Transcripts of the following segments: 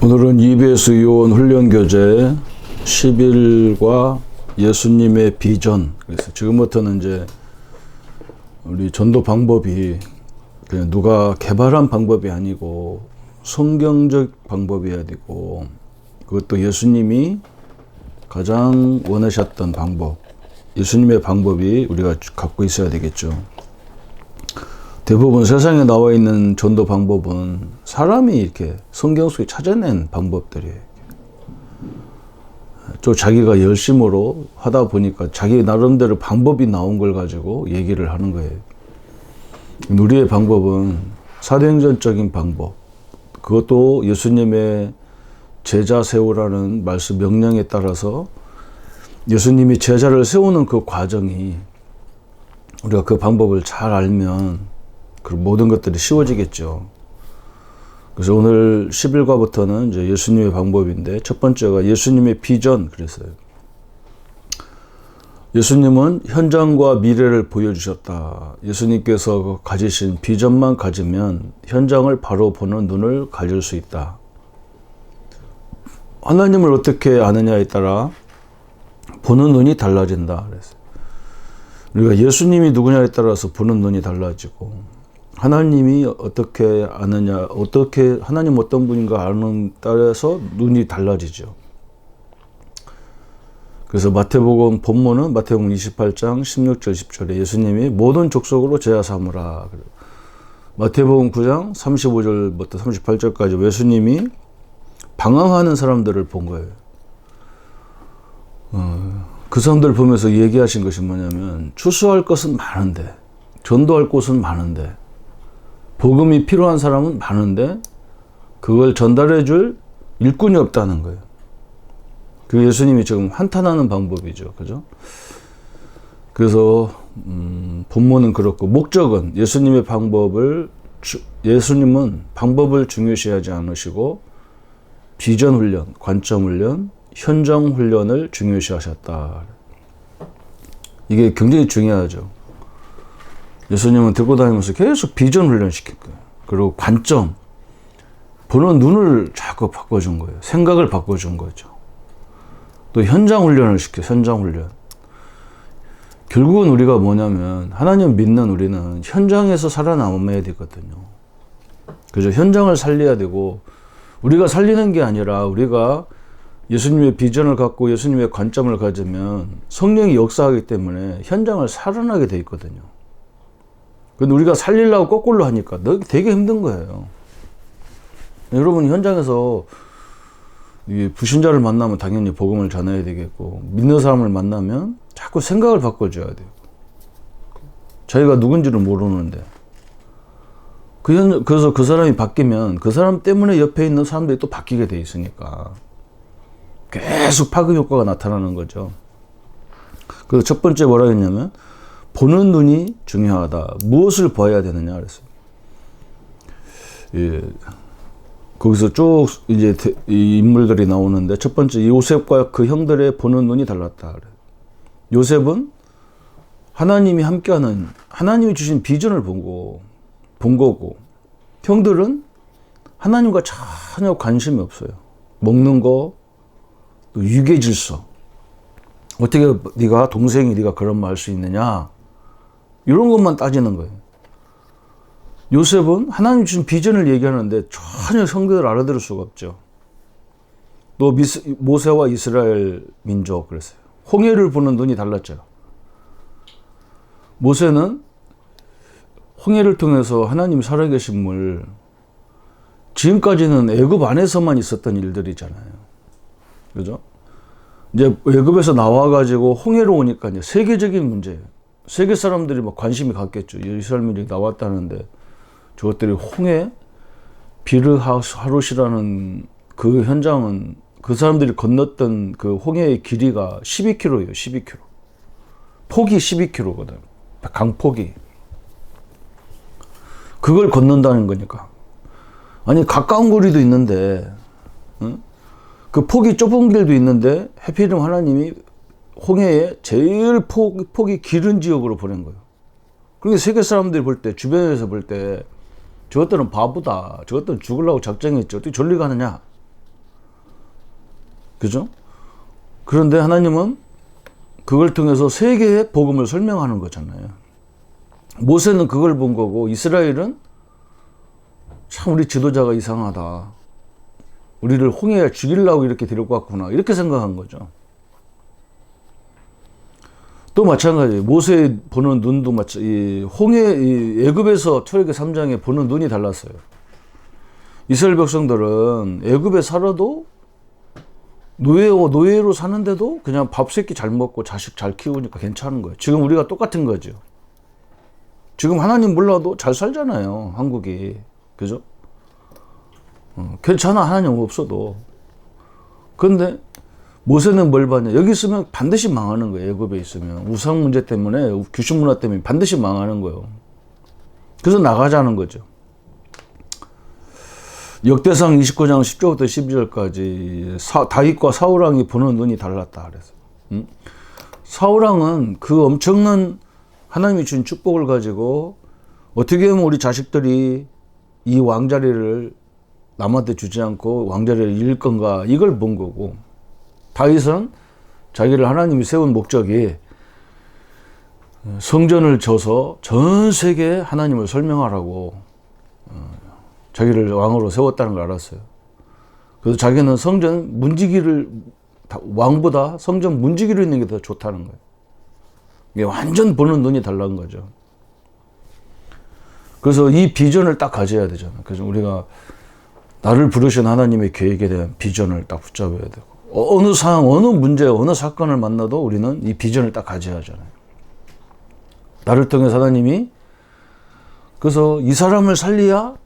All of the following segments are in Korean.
오늘은 EBS 요원 훈련 교재 10일과 예수님의 비전. 그래서 지금부터는 이제 우리 전도 방법이 그냥 누가 개발한 방법이 아니고 성경적 방법이어야 되고, 그것도 예수님이 가장 원하셨던 방법, 예수님의 방법이 우리가 갖고 있어야 되겠죠. 대부분 세상에 나와 있는 전도 방법은 사람이 이렇게 성경 속에 찾아낸 방법들이에요. 또 자기가 열심으로 하다 보니까 자기 나름대로 방법이 나온 걸 가지고 얘기를 하는 거예요. 우리의 방법은 사도행전적인 방법, 그것도 예수님의 제자 세우라는 말씀 명령에 따라서 예수님이 제자를 세우는 그 과정이, 우리가 그 방법을 잘 알면 그 모든 것들이 쉬워지겠죠. 그래서 오늘 10일과부터는 이제 예수님의 방법인데, 첫 번째가 예수님의 비전. 그랬어요. 예수님은 현장과 미래를 보여주셨다. 예수님께서 가지신 비전만 가지면 현장을 바로 보는 눈을 가질 수 있다. 하나님을 어떻게 아느냐에 따라 보는 눈이 달라진다. 그랬어요. 우리가 예수님이 누구냐에 따라서 보는 눈이 달라지고, 하나님이 어떻게 아느냐, 어떻게 하나님 어떤 분인가 아는 따라서 눈이 달라지죠. 그래서 마태복음 본문은 마태복음 28장 16절 10절에 예수님이 모든 족속으로 제자 삼으라. 마태복음 9장 35절부터 38절까지 예수님이 방황하는 사람들을 본 거예요. 그 사람들 보면서 얘기하신 것이 뭐냐면, 추수할 것은 많은데, 전도할 곳은 많은데, 복음이 필요한 사람은 많은데 그걸 전달해 줄 일꾼이 없다는 거예요. 그 예수님이 지금 한탄하는 방법이죠. 그죠? 그래서 본문은 그렇고, 목적은 예수님의 예수님은 방법을 중요시하지 않으시고 비전 훈련, 관점 훈련, 현장 훈련을 중요시하셨다. 이게 굉장히 중요하죠. 예수님은 들고 다니면서 계속 비전 훈련시킬 거예요. 그리고 관점, 보는 눈을 자꾸 바꿔준 거예요. 생각을 바꿔준 거죠. 또 현장 훈련을 시켜요. 현장 훈련. 결국은 우리가 뭐냐면, 하나님 믿는 우리는 현장에서 살아남아야 되거든요. 그죠? 현장을 살려야 되고, 우리가 살리는 게 아니라 우리가 예수님의 비전을 갖고 예수님의 관점을 가지면 성령이 역사하기 때문에 현장을 살아나게 돼 있거든요. 근데 우리가 살리려고 거꾸로 하니까 되게 힘든 거예요. 여러분, 현장에서 불신자를 만나면 당연히 복음을 전해야 되겠고, 믿는 사람을 만나면 자꾸 생각을 바꿔줘야 돼요. 자기가 누군지를 모르는데. 그래서 그 사람이 바뀌면 그 사람 때문에 옆에 있는 사람들이 또 바뀌게 돼 있으니까 계속 파급 효과가 나타나는 거죠. 그래서 첫 번째 뭐라 했냐면, 보는 눈이 중요하다. 무엇을 봐야 되느냐 그랬어요. 예. 거기서 쭉 이제 이 인물들이 나오는데, 첫 번째 요셉과 그 형들의 보는 눈이 달랐다. 요셉은 하나님이 함께하는, 하나님이 주신 비전을 본 거고, 형들은 하나님과 전혀 관심이 없어요. 먹는 거, 또 유괴 질서. 어떻게 네가 동생이 네가 그런 말 할 수 있느냐? 이런 것만 따지는 거예요. 요셉은 하나님 주신 비전을 얘기하는데 전혀 성경을 알아들을 수가 없죠. 또 모세와 이스라엘 민족, 그랬어요. 홍해를 보는 눈이 달랐죠. 모세는 홍해를 통해서 하나님이 살아계심을, 지금까지는 애굽 안에서만 있었던 일들이잖아요. 그죠? 이제 애굽에서 나와가지고 홍해로 오니까 이제 세계적인 문제예요. 세계 사람들이 막 관심이 갔겠죠. 이스라엘 민족이 나왔다는데, 저것들이 홍해, 비르하롯이라는 그 현장은, 그 사람들이 건넜던 그 홍해의 길이가 12km예요. 12km. 폭이 12km거든. 강폭이. 그걸 건넌다는 거니까. 아니, 가까운 거리도 있는데, 응? 그 폭이 좁은 길도 있는데 하필이면 하나님이 홍해에 제일 폭이 길은 지역으로 보낸 거예요. 그러니까 세계 사람들이 볼 때, 주변에서 볼 때, 저것들은 바보다, 저것들은 죽으려고 작정했지, 어떻게 저리 가느냐, 그죠? 그런데 하나님은 그걸 통해서 세계의 복음을 설명하는 거잖아요. 모세는 그걸 본 거고, 이스라엘은 참 우리 지도자가 이상하다. 우리를 홍해에 죽이려고 이렇게 데리고 왔구나. 이렇게 생각한 거죠. 또 마찬가지. 모세 보는 눈도 애굽에서 출애굽기 3장에 보는 눈이 달랐어요. 이스라엘 백성들은 애굽에 살아도 노예로 사는데도 그냥 밥 세끼 잘 먹고 자식 잘 키우니까 괜찮은 거예요. 지금 우리가 똑같은 거죠. 지금 하나님 몰라도 잘 살잖아요, 한국이. 그죠? 괜찮아, 하나님 없어도. 그런데 모세는 뭘 봤냐? 여기 있으면 반드시 망하는 거예요. 애굽에 있으면. 우상 문제 때문에, 귀신 문화 때문에 반드시 망하는 거예요. 그래서 나가자는 거죠. 역대상 29장 10절부터 12절까지 다윗과 사울왕이 보는 눈이 달랐다 그래서. 사울왕은 그 엄청난 하나님이 준 축복을 가지고 어떻게 하면 우리 자식들이 이 왕자리를 남한테 주지 않고 왕자리를 잃을 건가, 이걸 본 거고, 다윗은 자기를 하나님이 세운 목적이 성전을 져서 전 세계에 하나님을 설명하라고 자기를 왕으로 세웠다는 걸 알았어요. 그래서 자기는 성전 문지기를, 왕보다 성전 문지기로 있는 게 더 좋다는 거예요. 이게 완전 보는 눈이 달라는 거죠. 그래서 이 비전을 딱 가져야 되잖아요. 그래서 우리가 나를 부르신 하나님의 계획에 대한 비전을 딱 붙잡아야 되고, 어느 상황, 어느 문제, 어느 사건을 만나도 우리는 이 비전을 딱 가져야 하잖아요. 나를 통해 하나님이, 그래서 이 사람을 살려야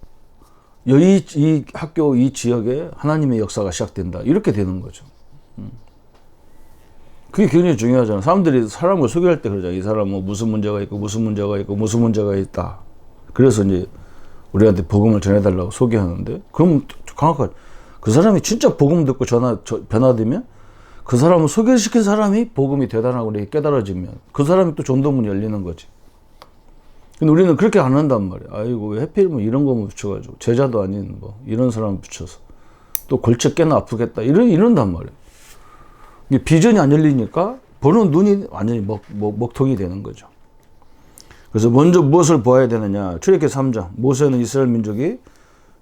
이 학교, 이 지역에 하나님의 역사가 시작된다. 이렇게 되는 거죠. 그게 굉장히 중요하잖아요. 사람들이 사람을 소개할 때 그러잖아요. 이 사람은 무슨 문제가 있고, 무슨 문제가 있고, 무슨 문제가 있다. 그래서 이제 우리한테 복음을 전해달라고 소개하는데, 그럼 정확하게 그 사람이 진짜 복음 듣고 변화되면, 그 사람을 소개시킨 사람이 복음이 대단하고 깨달아지면 그 사람이 또 전도문이 열리는 거지. 근데 우리는 그렇게 안 한단 말이야. 아이고, 왜 하필 뭐 이런 거만 붙여가지고, 제자도 아닌 뭐 이런 사람 붙여서 또 골치 깨나 아프겠다 이런단 말이야. 이게 비전이 안 열리니까 보는 눈이 완전히 먹통이 되는 거죠. 그래서 먼저 무엇을 보아야 되느냐? 출애굽기 3장. 모세는 이스라엘 민족이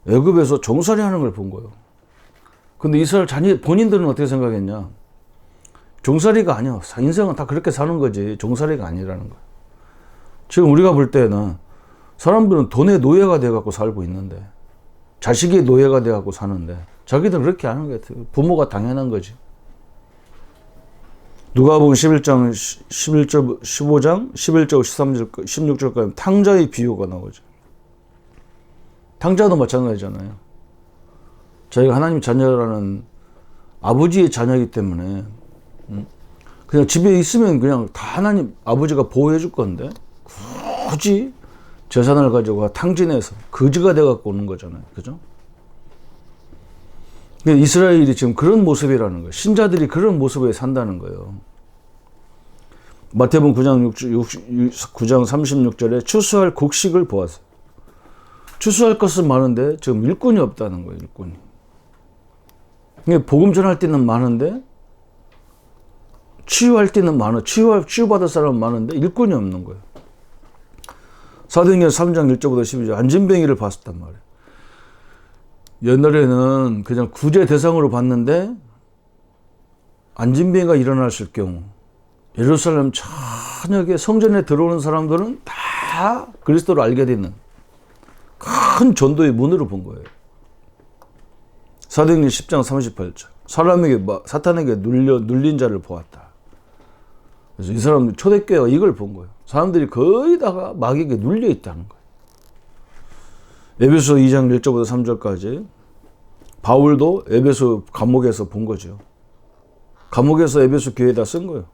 애굽에서 종살이 하는 걸 본 거예요. 근데 이스라엘 본인들은 어떻게 생각했냐? 종살이가 아니야. 인생은 다 그렇게 사는 거지. 종살이가 아니라는 거야. 지금 우리가 볼 때는 사람들은 돈의 노예가 돼갖고 살고 있는데, 자식의 노예가 돼갖고 사는데, 자기들은 그렇게 하는 것 같아요. 부모가 당연한 거지. 누가복음 11장 15장 11절 13절 16절까지 탕자의 비유가 나오죠. 탕자도 마찬가지잖아요. 자기가 하나님 자녀라는 아버지의 자녀이기 때문에 그냥 집에 있으면 그냥 다 하나님 아버지가 보호해 줄 건데, 굳이 재산을 가지고 탕진해서 거지가 돼갖고 오는 거잖아요. 그죠? 이스라엘이 지금 그런 모습이라는 거예요. 신자들이 그런 모습에 산다는 거예요. 마태복음 9장 36절에 추수할 곡식을 보았어요. 추수할 것은 많은데 지금 일꾼이 없다는 거예요. 일꾼이. 복음 전할 때는 많은데, 치유할 때는 치유받을 사람은 많은데 일꾼이 없는 거예요. 사도행전 3장 1절부터 12절 안진뱅이를 봤었단 말이에요. 옛날에는 그냥 구제 대상으로 봤는데, 안진뱅이가 일어났을 경우 예루살렘 전역에 성전에 들어오는 사람들은 다 그리스도를 알게 되는 큰 전도의 문으로 본 거예요. 사도행전 10장 38절 사탄에게 눌린 자를 보았다. 그래서 이 사람 초대교회가 이걸 본 거예요. 사람들이 거의 다가 마귀에게 눌려 있다는 거예요. 에베소 2장 1절부터 3절까지 바울도 에베소 감옥에서 본 거죠. 감옥에서 에베소 교회에다 쓴 거예요.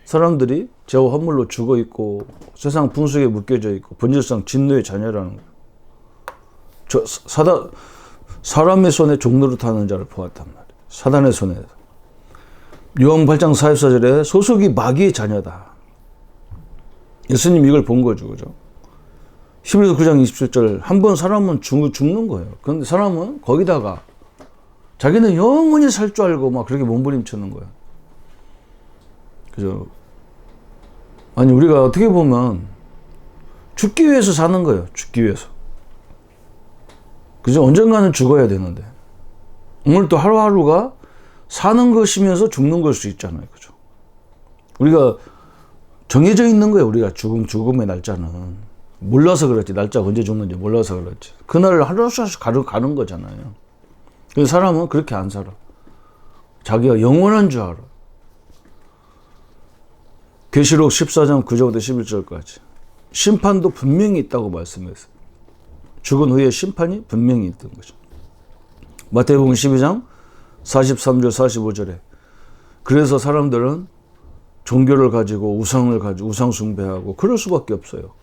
사람들이 죄와 허물로 죽어 있고 세상 풍속에 묶여져 있고 본질상 진노의 자녀라는 거예요. 사람의 손에 종노릇하는 자를 보았단 말이에요. 사단의 손에. 요한 8장 44절에 소속이 마귀의 자녀다. 예수님 이걸 본 거죠. 그죠? 히브리서 9장 27절 한 번 사람은 죽는 거예요. 그런데 사람은 거기다가 자기는 영원히 살 줄 알고 막 그렇게 몸부림치는 거야. 그죠? 아니, 우리가 어떻게 보면 죽기 위해서 사는 거예요. 죽기 위해서. 그죠? 언젠가는 죽어야 되는데. 오늘 또 하루하루가 사는 것이면서 죽는 걸 수 있잖아요. 그죠? 우리가 정해져 있는 거예요. 우리가 죽음의 날짜는. 몰라서 그렇지. 날짜가 언제 죽는지 몰라서 그렇지. 그날을 하루씩 가는 거잖아요. 근데 사람은 그렇게 안 살아. 자기가 영원한 줄 알아. 계시록 14장 9절부터 11절까지. 심판도 분명히 있다고 말씀했어요. 죽은 후에 심판이 분명히 있던 거죠. 마태복음 12장 43절 45절에 그래서 사람들은 종교를 가지고 우상을 가지고 우상 숭배하고 그럴 수밖에 없어요.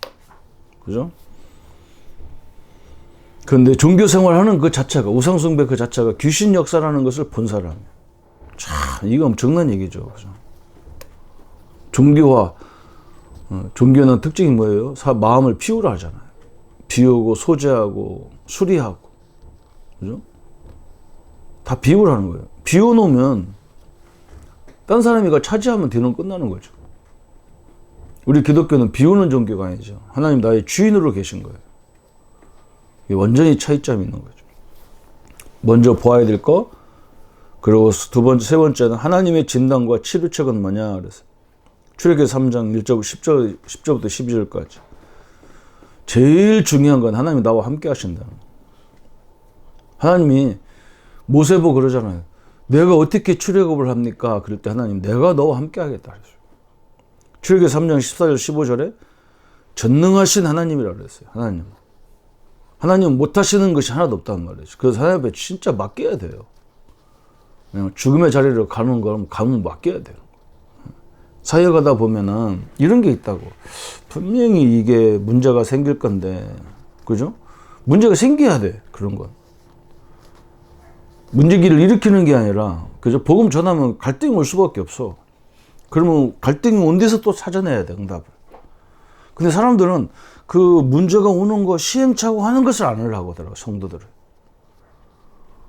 그죠? 그런데 종교 생활하는 그 자체가 우상 숭배 그 자체가 귀신 역사라는 것을 본 사람이에요. 참 이거 엄청난 얘기죠. 그죠? 종교와 종교는 특징이 뭐예요? 마음을 비우라 하잖아요. 비우고 소재하고 수리하고 그죠? 다 비우라는 거예요. 비워놓으면 딴 사람이 이거 차지하면 뒤는 끝나는 거죠. 우리 기독교는 비우는 종교가 아니죠. 하나님 나의 주인으로 계신 거예요. 완전히 차이점이 있는 거죠. 먼저 보아야 될 거, 그리고 두 번째, 세 번째는 하나님의 진단과 치료책은 뭐냐 그래서 출애굽기 3장 10절부터 12절까지 제일 중요한 건 하나님이 나와 함께 하신다는 거예요. 하나님이 모세보고 그러잖아요. 내가 어떻게 출애굽을 합니까? 그럴 때 하나님 내가 너와 함께 하겠다 그랬어요. 출애굽기 3장 14절 15절에 전능하신 하나님이라고 그랬어요. 하나님은 못하시는 것이 하나도 없다는 말이죠. 그래서 하나님 앞에 진짜 맡겨야 돼요. 그냥 죽음의 자리로 가는 거면 가면 맡겨야 돼요. 사역하다 보면은 이런 게 있다고. 분명히 이게 문제가 생길 건데, 그죠? 문제가 생겨야 돼, 그런 건. 문제기를 일으키는 게 아니라, 그죠? 복음 전하면 갈등이 올 수밖에 없어. 그러면 갈등이 온 데서 또 찾아내야 돼, 응답을. 근데 사람들은 그 문제가 오는 거 시행착오 하는 것을 안 하려고 하더라고, 성도들을.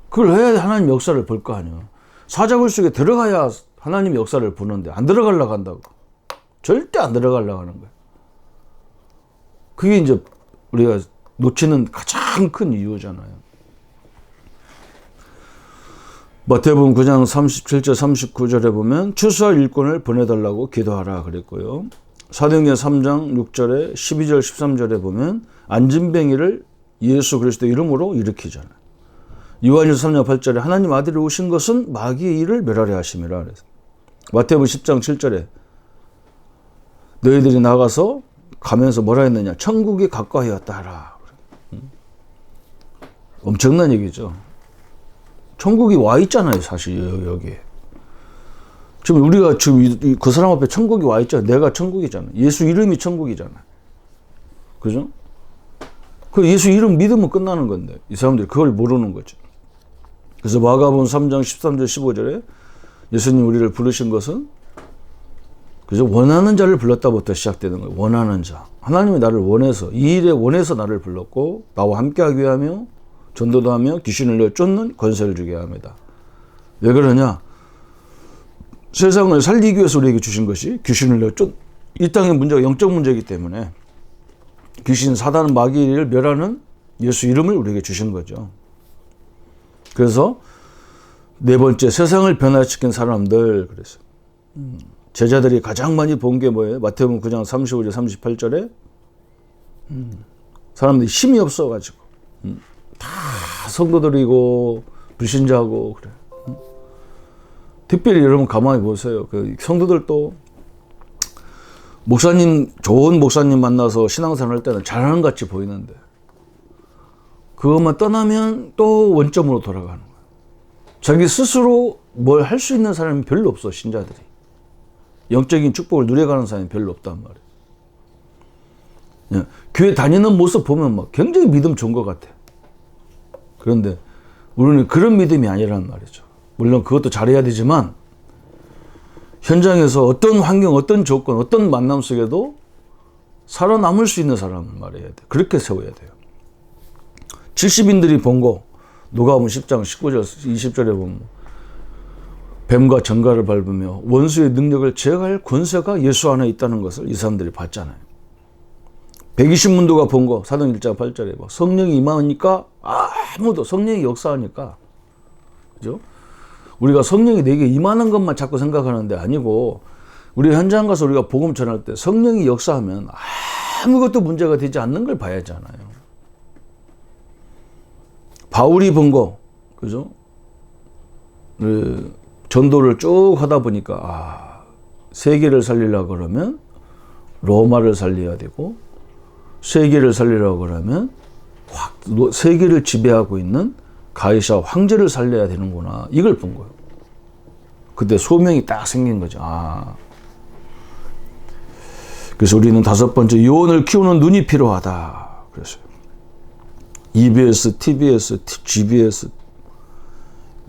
그걸 해야 하나님 역사를 볼 거 아니야. 사자굴 속에 들어가야 하나님 역사를 보는데 안 들어가려고 한다고. 절대 안 들어가려고 하는 거야. 그게 이제 우리가 놓치는 가장 큰 이유잖아요. 마태복음 9장 37절 39절에 보면 추수할 일꾼을 보내달라고 기도하라 그랬고요. 사도행전 3장 6절에 12절 13절에 보면 안진뱅이를 예수 그리스도 이름으로 일으키잖아요. 요한일서 3장 8절에 하나님 아들이 오신 것은 마귀의 일을 멸하려 하심이라 그래서 마태복음 10장 7절에 너희들이 나가서 가면서 뭐라 했느냐 천국이 가까이 왔다 하라. 엄청난 얘기죠. 천국이 와 있잖아요, 사실 여기에. 지금 우리가 지금 그 사람 앞에 천국이 와 있잖아요. 내가 천국이잖아요. 예수 이름이 천국이잖아요. 그죠? 그 예수 이름 믿으면 끝나는 건데 이 사람들이 그걸 모르는 거죠. 그래서 마가복음 3장 13절 15절에 예수님 우리를 부르신 것은 그죠? 원하는 자를 불렀다부터 시작되는 거예요. 원하는 자. 하나님이 나를 원해서 이 일에 원해서 나를 불렀고 나와 함께하기 위하며 전도도 하며 귀신을 내어 쫓는 권세를 주게 합니다. 왜 그러냐? 세상을 살리기 위해서 우리에게 주신 것이 귀신을 내어 이 땅의 문제가 영적 문제이기 때문에 귀신 사단 마귀를 멸하는 예수 이름을 우리에게 주신 거죠. 그래서 네 번째 세상을 변화시킨 사람들 그래서 제자들이 가장 많이 본 게 뭐예요? 마태복음 9장 35절 38절에 사람들이 힘이 없어가지고 다 성도들이고 불신자고 그래. 특별히 여러분 가만히 보세요. 그 성도들도 목사님 좋은 목사님 만나서 신앙생활 할 때는 잘하는 것 같이 보이는데 그것만 떠나면 또 원점으로 돌아가는 거야. 자기 스스로 뭘 할 수 있는 사람이 별로 없어. 신자들이 영적인 축복을 누려가는 사람이 별로 없단 말이에요. 교회 다니는 모습 보면 막 굉장히 믿음 좋은 것 같아. 그런데 우리는 그런 믿음이 아니란 말이죠. 물론 그것도 잘해야 되지만 현장에서 어떤 환경, 어떤 조건, 어떤 만남 속에도 살아남을 수 있는 사람을 말해야 돼. 그렇게 세워야 돼요. 70인들이 본 거 누가복음 10장 19절 20절에 보면 뱀과 정갈을 밟으며 원수의 능력을 제거할 권세가 예수 안에 있다는 것을 이 사람들이 봤잖아요. 120문도가 본 거 사도행 1장 8절에 봐. 성령이 임하니까 아무도 성령이 역사하니까 그죠? 우리가 성령이 내게 임하는 것만 자꾸 생각하는데 아니고 우리 현장 가서 우리가 복음 전할 때 성령이 역사하면 아무것도 문제가 되지 않는 걸 봐야잖아요. 바울이 본 거, 그죠? 전도를 쭉 하다 보니까 세계를 살리려고 그러면 로마를 살려야 되고 세계를 살리려고 그러면 세계를 지배하고 있는 가이사 황제를 살려야 되는구나. 이걸 본 거예요. 그때 소명이 딱 생긴 거죠. 그래서 우리는 5번째 요원을 키우는 눈이 필요하다. 그랬어요. EBS, TBS, GBS,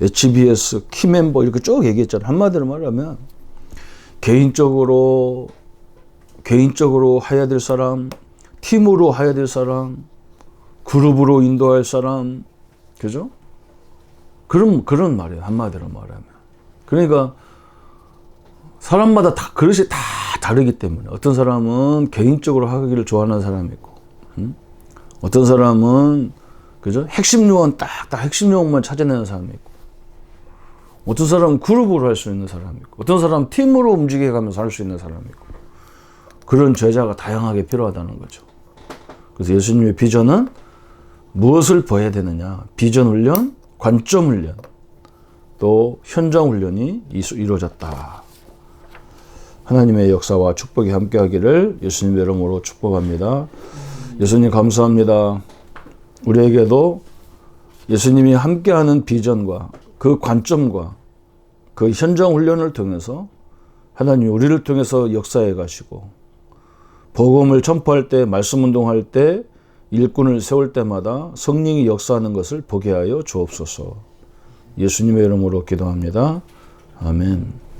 HBS, 키멤버 이렇게 쭉 얘기했잖아요. 한마디로 말하면 개인적으로 해야 될 사람, 팀으로 해야 될 사람, 그룹으로 인도할 사람, 그죠? 그런 말이에요. 한마디로 말하면. 그러니까 사람마다 다 그릇이 다 다르기 때문에 어떤 사람은 개인적으로 하기를 좋아하는 사람이 있고, 어떤 사람은 그죠? 핵심 요원 딱 핵심 요원만 찾아내는 사람이 있고, 어떤 사람은 그룹으로 할 수 있는 사람이 있고, 어떤 사람은 팀으로 움직여가면서 할 수 있는 사람이 있고, 그런 제자가 다양하게 필요하다는 거죠. 그래서 예수님의 비전은 무엇을 보여야 되느냐? 비전 훈련, 관점 훈련, 또 현장 훈련이 이루어졌다. 하나님의 역사와 축복이 함께하기를 예수님의 이름으로 축복합니다. 예수님 감사합니다. 우리에게도 예수님이 함께하는 비전과 그 관점과 그 현장 훈련을 통해서 하나님이 우리를 통해서 역사해 가시고 복음을 전파할 때, 말씀 운동할 때, 일꾼을 세울 때마다 성령이 역사하는 것을 보게 하여 주옵소서. 예수님의 이름으로 기도합니다. 아멘.